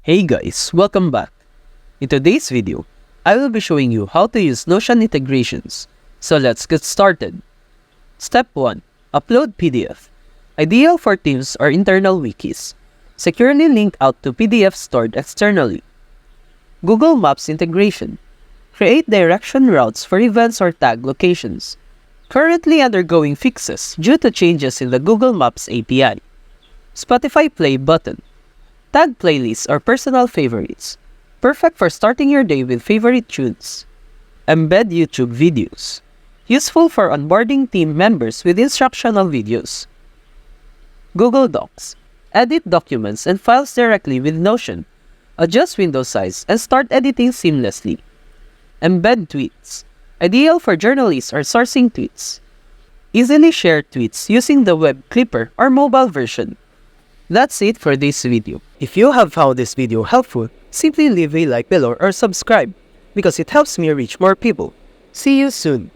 Hey guys, welcome back. In today's video, I will be showing you how to use Notion integrations. So let's get started. Step 1. Upload PDF. Ideal for teams or internal wikis. Securely link out to PDF stored externally. Google Maps integration. Create direction routes for events or tag locations. Currently undergoing fixes due to changes in the Google Maps API. Spotify play button. Tag playlists or personal favorites. Perfect for starting your day with favorite tunes. Embed YouTube videos. Useful for onboarding team members with instructional videos. Google Docs. Edit documents and files directly with Notion. Adjust window size and start editing seamlessly. Embed tweets. Ideal for journalists or sourcing tweets. Easily share tweets using the web clipper or mobile version. That's it for this video. If you have found this video helpful, simply leave a like below or subscribe because it helps me reach more people. See you soon!